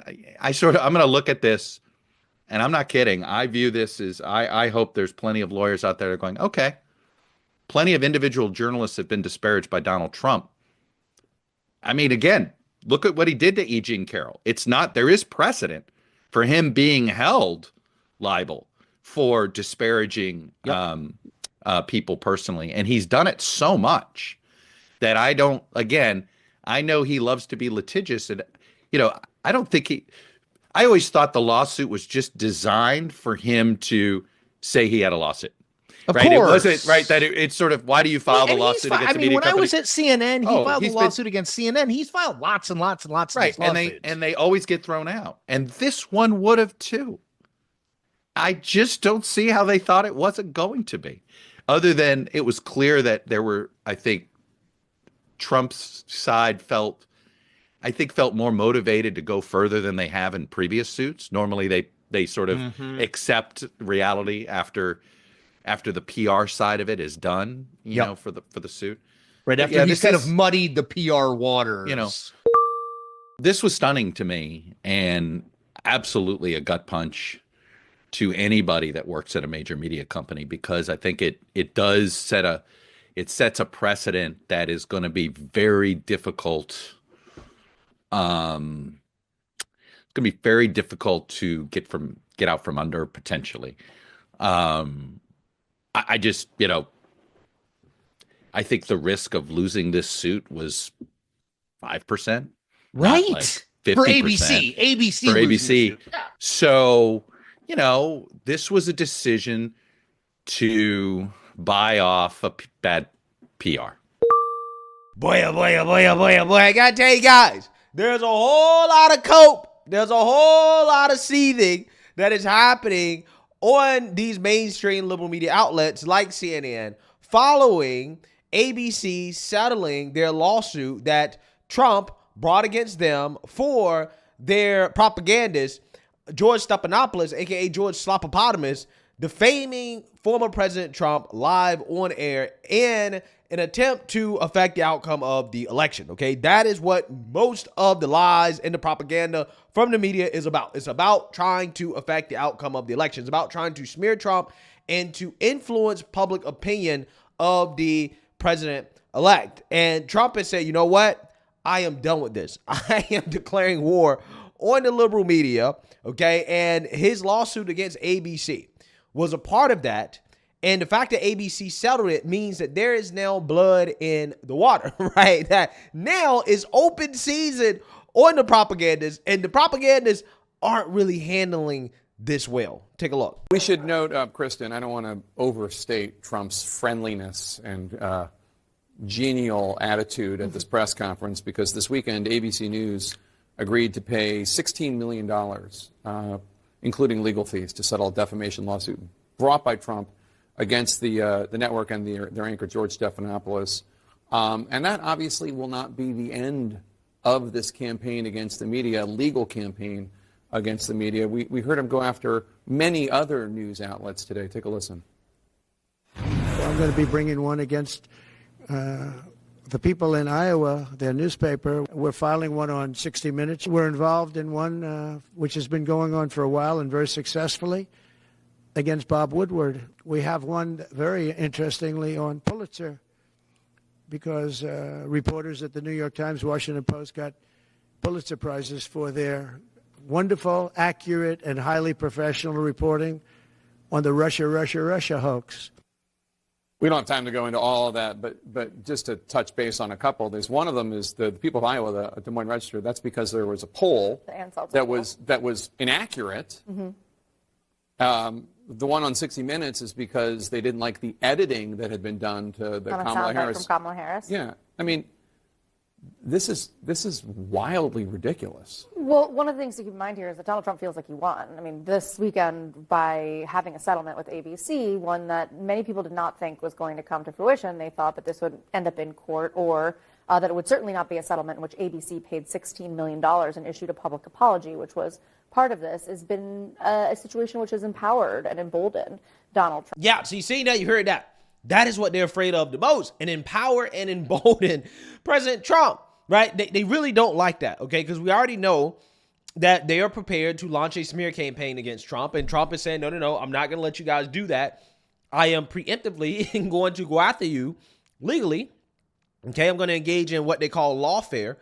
again, I'm going to look at this, and I'm not kidding. I view this as, I hope there's plenty of lawyers out there that are going, okay, plenty of individual journalists have been disparaged by Donald Trump. I mean, again, look at what he did to E. Jean Carroll. There is precedent for him being held liable for disparaging people personally. And he's done it so much that I know he loves to be litigious. And, I always thought the lawsuit was just designed for him to say he had a lawsuit. Of right? course. It wasn't right that it's sort of, why do you file the lawsuit against the media when company? I was at CNN, he filed a lawsuit against CNN. He's filed lots and lots and lots of lawsuits. And they always get thrown out. And this one would have too. I just don't see how they thought it wasn't going to be. Other than it was clear that there were, I think, Trump's side felt more motivated to go further than they have in previous suits. Normally they sort of accept reality after the PR side of it is done, you know, for the suit. Right after he's kind of muddied the PR waters. You know, this was stunning to me and absolutely a gut punch to anybody that works at a major media company, because I think it sets a precedent that is going to be very difficult. It's going to be very difficult to get out from under potentially. I just, I think the risk of losing this suit was 5%. Right. Like 50%. For ABC. For ABC. So, this was a decision to buy off a bad PR. Boy, I got to tell you guys, there's a whole lot of cope. There's a whole lot of seething that is happening on these mainstream liberal media outlets like CNN following ABC settling their lawsuit that Trump brought against them for their propagandist, George Stephanopoulos, a.k.a. George Slopopotamus, defaming former President Trump live on air in an attempt to affect the outcome of the election, okay? That is what most of the lies and the propaganda from the media is about. It's about trying to affect the outcome of the election. It's about trying to smear Trump and to influence public opinion of the president-elect. And Trump has said, you know what? I am done with this. I am declaring war on the liberal media, okay? And his lawsuit against ABC was a part of that. And the fact that ABC settled it means that there is now blood in the water, right? That now is open season on the propagandists, and the propagandists aren't really handling this well. Take a look. We should note, Kristen, I don't want to overstate Trump's friendliness and genial attitude at this press conference, because this weekend ABC News agreed to pay $16 million, including legal fees, to settle a defamation lawsuit brought by Trump against the network and their anchor, George Stephanopoulos. And that obviously will not be the end of this campaign against the media, legal campaign against the media. We heard him go after many other news outlets today. Take a listen. Well, I'm going to be bringing one against the people in Iowa, their newspaper. We're filing one on 60 Minutes. We're involved in one which has been going on for a while and very successfully against Bob Woodward. We have one, very interestingly, on Pulitzer, because reporters at the New York Times, Washington Post got Pulitzer Prizes for their wonderful, accurate, and highly professional reporting on the Russia hoax. We don't have time to go into all of that, but just to touch base on a couple. There's one of them is the people of Iowa, the Des Moines Register. That's because there was a poll that was inaccurate. Mm-hmm. The one on 60 Minutes is because they didn't like the editing that had been done to the Kamala Harris. From Kamala Harris. Yeah, I mean, this is wildly ridiculous. Well, one of the things to keep in mind here is that Donald Trump feels like he won. I mean, this weekend, by having a settlement with ABC, one that many people did not think was going to come to fruition. They thought that this would end up in court, or that it would certainly not be a settlement in which ABC paid $16 million and issued a public apology, which was part of this, has been a situation which has empowered and emboldened Donald Trump. Yeah, so you see that, you heard that. That is what they're afraid of the most, and empower and embolden President Trump, right? They really don't like that, okay? Because we already know that they are prepared to launch a smear campaign against Trump. And Trump is saying, no, I'm not going to let you guys do that. I am preemptively going to go after you legally. Okay, I'm going to engage in what they call lawfare,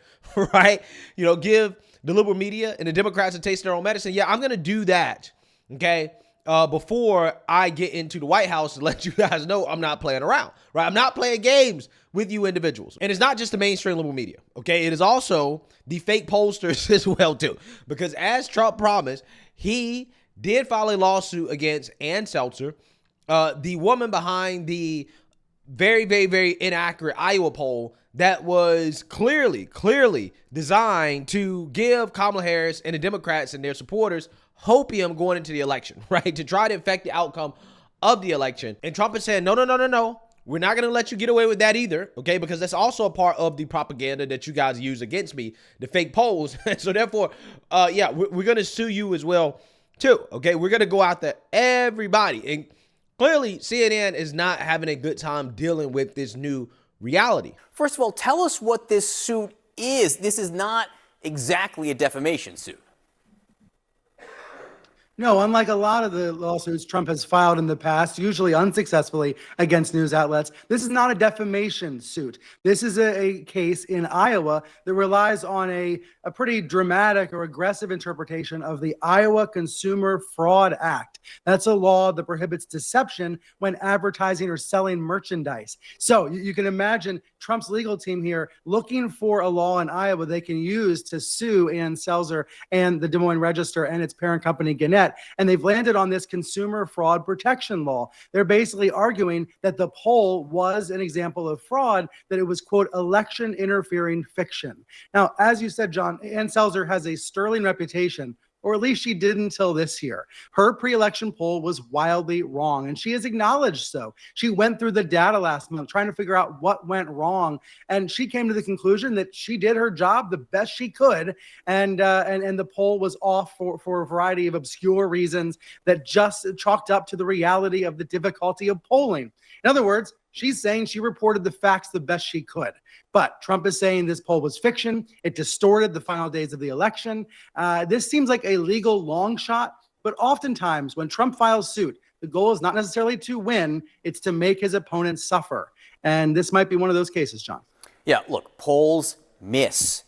right? Give the liberal media and the Democrats a taste of their own medicine. Yeah, I'm going to do that, okay, before I get into the White House to let you guys know I'm not playing around, right? I'm not playing games with you individuals. And it's not just the mainstream liberal media, okay? It is also the fake pollsters as well, too. Because as Trump promised, he did file a lawsuit against Ann Seltzer, the woman behind the very, very, very inaccurate Iowa poll that was clearly designed to give Kamala Harris and the Democrats and their supporters hopium going into the election, right? To try to affect the outcome of the election. And Trump is saying, no. We're not going to let you get away with that either, okay? Because that's also a part of the propaganda that you guys use against me, the fake polls. So therefore, we're going to sue you as well, too, okay? We're going to go after everybody. And clearly, CNN is not having a good time dealing with this new reality. First of all, tell us what this suit is. This is not exactly a defamation suit. No, unlike a lot of the lawsuits Trump has filed in the past, usually unsuccessfully against news outlets, this is not a defamation suit. This is a case in Iowa that relies on a pretty dramatic or aggressive interpretation of the Iowa Consumer Fraud Act. That's a law that prohibits deception when advertising or selling merchandise. So you can imagine Trump's legal team here looking for a law in Iowa they can use to sue Ann Seltzer and the Des Moines Register and its parent company, Gannett. And they've landed on this consumer fraud protection law. They're basically arguing that the poll was an example of fraud, that it was, quote, election interfering fiction. Now, as you said, John, Ann Seltzer has a sterling reputation, or at least she did until this year. Her pre-election poll was wildly wrong, and she has acknowledged so. She went through the data last month trying to figure out what went wrong, and she came to the conclusion that she did her job the best she could, and the poll was off for a variety of obscure reasons that just chalked up to the reality of the difficulty of polling. In other words, she's saying she reported the facts the best she could. But Trump is saying this poll was fiction. It distorted the final days of the election. This seems like a legal long shot, but oftentimes when Trump files suit, the goal is not necessarily to win, it's to make his opponent suffer. And this might be one of those cases, John. Yeah, look, polls miss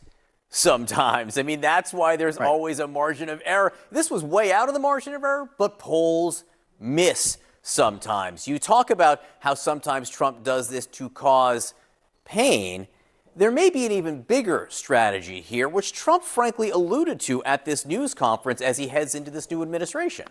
sometimes. I mean, that's why there's always a margin of error. This was way out of the margin of error, but polls miss sometimes. You talk about how sometimes Trump does this to cause pain. There may be an even bigger strategy here, which Trump frankly alluded to at this news conference as he heads into this new administration.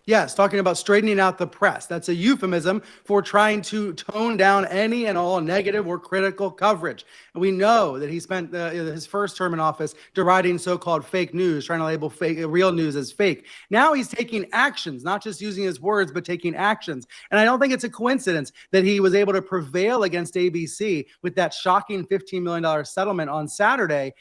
Yes, talking about straightening out the press. That's a euphemism for trying to tone down any and all negative or critical coverage. And we know that he spent his first term in office deriding so-called fake news, trying to label real news as fake. Now he's taking actions, not just using his words, but taking actions. And I don't think it's a coincidence that he was able to prevail against ABC with that shocking $15 million settlement on Saturday.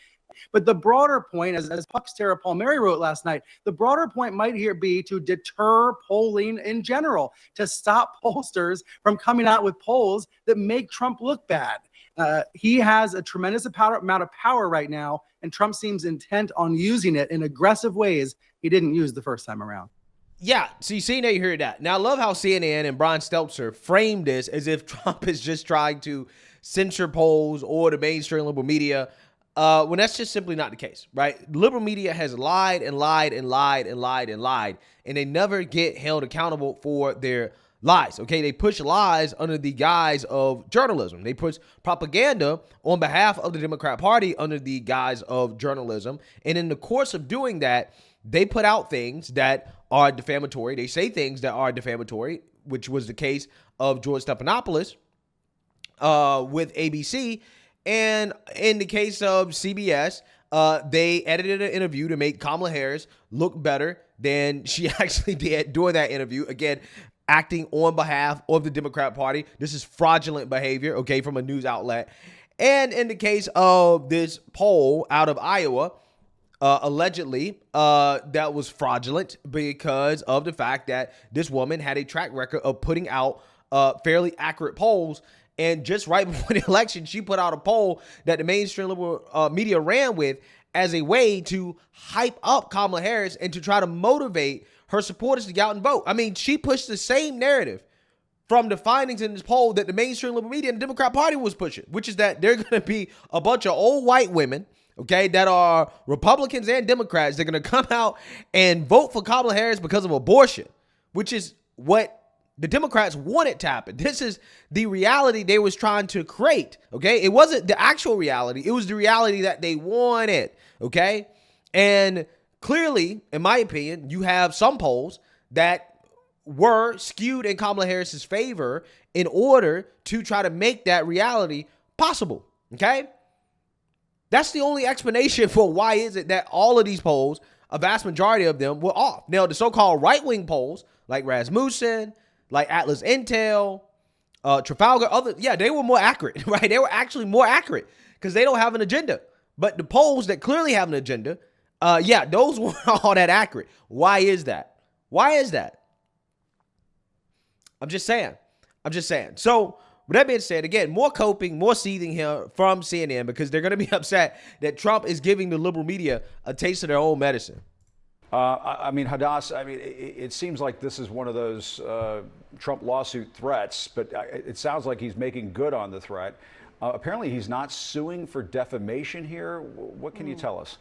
But the broader point, as Puck's Tara Palmieri wrote last night, the broader point might here be to deter polling in general, to stop pollsters from coming out with polls that make Trump look bad. He has a tremendous amount of power right now, and Trump seems intent on using it in aggressive ways he didn't use the first time around. Yeah, so you heard that. Now, I love how CNN and Brian Stelter framed this as if Trump is just trying to censor polls or the mainstream liberal media. When that's just simply not the case, right? Liberal media has lied and lied and lied and lied and lied, and they never get held accountable for their lies, okay? They push lies under the guise of journalism. They push propaganda on behalf of the Democrat Party under the guise of journalism, and in the course of doing that, they put out things that are defamatory. They say things that are defamatory, which was the case of George Stephanopoulos with ABC. And in the case of CBS, they edited an interview to make Kamala Harris look better than she actually did during that interview. Again, acting on behalf of the Democrat Party. This is fraudulent behavior, okay, from a news outlet. And in the case of this poll out of Iowa, allegedly, that was fraudulent because of the fact that this woman had a track record of putting out fairly accurate polls. And just right before the election, she put out a poll that the mainstream liberal media ran with as a way to hype up Kamala Harris and to try to motivate her supporters to get out and vote. I mean, she pushed the same narrative from the findings in this poll that the mainstream liberal media and the Democrat Party was pushing, which is that they're going to be a bunch of old white women, okay, that are Republicans and Democrats. They're going to come out and vote for Kamala Harris because of abortion, which is what the Democrats wanted to happen. This is the reality they was trying to create, okay? It wasn't the actual reality. It was the reality that they wanted, okay? And clearly, in my opinion, you have some polls that were skewed in Kamala Harris's favor in order to try to make that reality possible, okay? That's the only explanation for why is it that all of these polls, a vast majority of them, were off. Now, the so-called right-wing polls, like Rasmussen, like Atlas Intel, Trafalgar, they were more accurate, right? They were actually more accurate because they don't have an agenda. But the polls that clearly have an agenda, those weren't all that accurate. Why is that? Why is that? I'm just saying. So, with that being said, again, more coping, more seething here from CNN because they're going to be upset that Trump is giving the liberal media a taste of their own medicine. I mean, Hadass, it seems like this is one of those Trump lawsuit threats, but it sounds like he's making good on the threat. Apparently, he's not suing for defamation here. What can you tell us?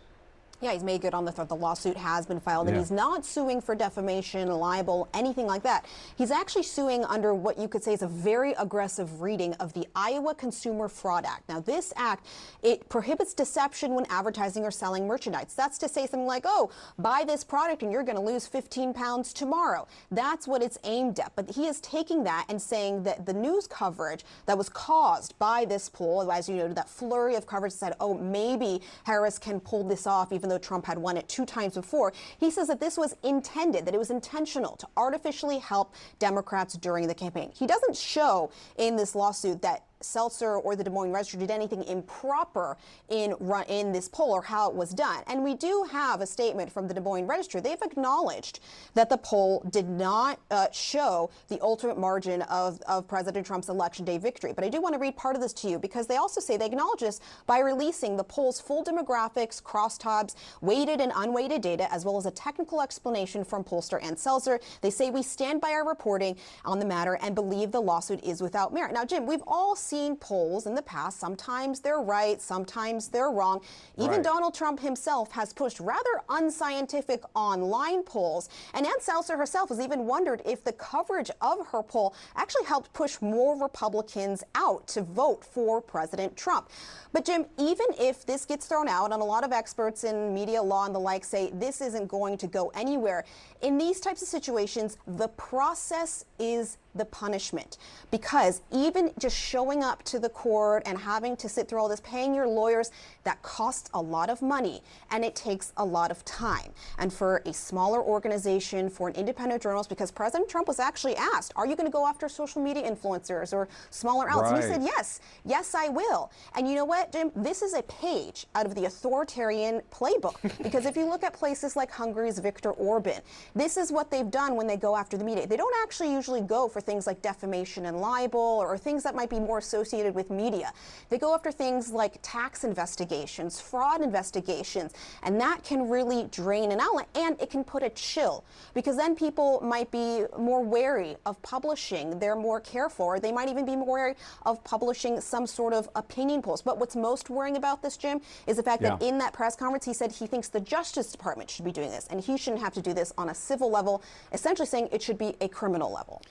Yeah, he's made good on the threat. The lawsuit has been filed, and he's not suing for defamation, libel, anything like that. He's actually suing under what you could say is a very aggressive reading of the Iowa Consumer Fraud Act. Now, this act, it prohibits deception when advertising or selling merchandise. That's to say something like, oh, buy this product and you're going to lose 15 pounds tomorrow. That's what it's aimed at. But he is taking that and saying that the news coverage that was caused by this poll, as you noted, that flurry of coverage said, oh, maybe Harris can pull this off, even though Trump had won it 2 times before. He says that this was intended, that it was intentional to artificially help Democrats during the campaign. He doesn't show in this lawsuit that Seltzer or the Des Moines Register did anything improper in this poll or how it was done. And we do have a statement from the Des Moines Register. They've acknowledged that the poll did not show the ultimate margin of President Trump's election day victory. But I do want to read part of this to you because they also say they acknowledge this by releasing the poll's full demographics, crosstabs, weighted and unweighted data, as well as a technical explanation from Pollster and Seltzer. They say we stand by our reporting on the matter and believe the lawsuit is without merit. Now, Jim, we've all seen polls in the past. Sometimes they're right, sometimes they're wrong. Even Donald Trump himself has pushed rather unscientific online polls. And Ann Seltzer herself has even wondered if the coverage of her poll actually helped push more Republicans out to vote for President Trump. But Jim, even if this gets thrown out, and a lot of experts in media law and the like say this isn't going to go anywhere, in these types of situations, the process is the punishment. Because even just showing up to the court and having to sit through all this, paying your lawyers, that costs a lot of money and it takes a lot of time. And for a smaller organization, for an independent journalist, because President Trump was actually asked, are you going to go after social media influencers or smaller outlets? And he said, yes, I will. And you know what, Jim? This is a page out of the authoritarian playbook. Because if you look at places like Hungary's Viktor Orban, this is what they've done when they go after the media. They don't actually usually go for things like defamation and libel or things that might be more associated with media. They go after things like tax investigations, fraud investigations, and that can really drain an outlet, and it can put a chill because then people might be more wary of publishing. They're more careful, or they might even be more wary of publishing some sort of opinion polls. But what's most worrying about this, Jim, is the fact that in that press conference, he said he thinks the Justice Department should be doing this, and he shouldn't have to do this on a civil level, essentially saying it should be a criminal level.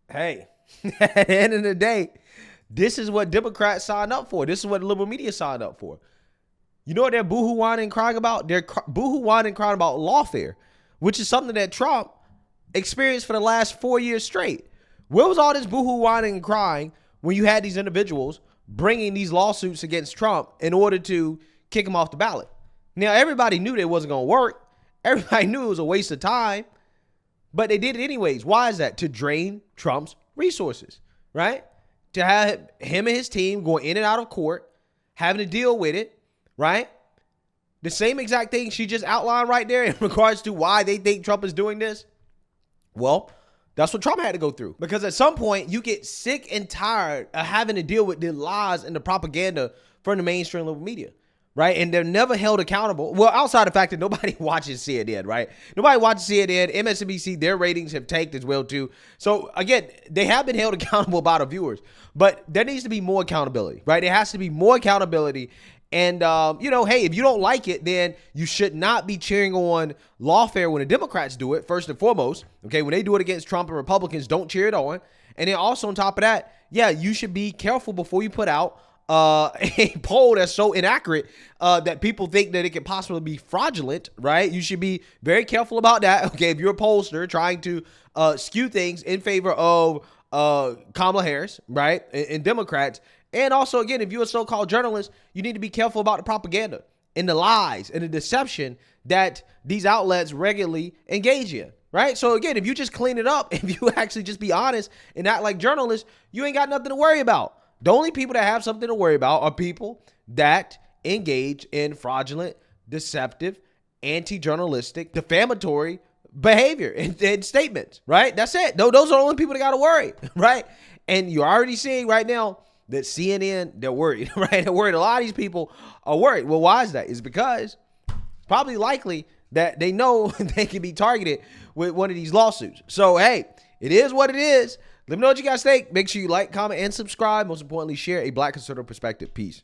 Hey, at the end of the day, this is what Democrats signed up for. This is what the liberal media signed up for. You know what they're boohoo-whining and crying about? They're boohoo-whining and crying about lawfare, which is something that Trump experienced for the last 4 years straight. Where was all this boohoo-whining and crying when you had these individuals bringing these lawsuits against Trump in order to kick him off the ballot? Now, everybody knew that it wasn't going to work. Everybody knew it was a waste of time. But they did it anyways. Why is that? To drain Trump's resources, right? To have him and his team going in and out of court, having to deal with it, right? The same exact thing she just outlined right there in regards to why they think Trump is doing this. Well, that's what Trump had to go through. Because at some point, you get sick and tired of having to deal with the lies and the propaganda from the mainstream liberal media. right? And they're never held accountable. Well, outside the fact that nobody watches CNN, right? Nobody watches CNN. MSNBC, their ratings have tanked as well too. So again, they have been held accountable by the viewers, but there needs to be more accountability, right? There has to be more accountability. And, hey, if you don't like it, then you should not be cheering on lawfare when the Democrats do it, first and foremost. Okay, when they do it against Trump and Republicans, don't cheer it on. And then also on top of that, yeah, you should be careful before you put out a poll that's so inaccurate that people think that it could possibly be fraudulent, right? You should be very careful about that. Okay, if you're a pollster trying to skew things in favor of Kamala Harris, right, and Democrats. And also, again, if you're a so-called journalist, you need to be careful about the propaganda and the lies and the deception that these outlets regularly engage in, right? So, again, if you just clean it up, if you actually just be honest and act like journalists, you ain't got nothing to worry about. The only people that have something to worry about are people that engage in fraudulent, deceptive, anti-journalistic, defamatory behavior and statements, right? That's it. Those are the only people that got to worry, right? And you're already seeing right now that CNN, they're worried, right? They're worried. A lot of these people are worried. Well, why is that? It's because it's probably likely that they know they can be targeted with one of these lawsuits. So, hey, it is what it is. Let me know what you guys think. Make sure you like, comment, and subscribe. Most importantly, share a Black conservative perspective. Peace.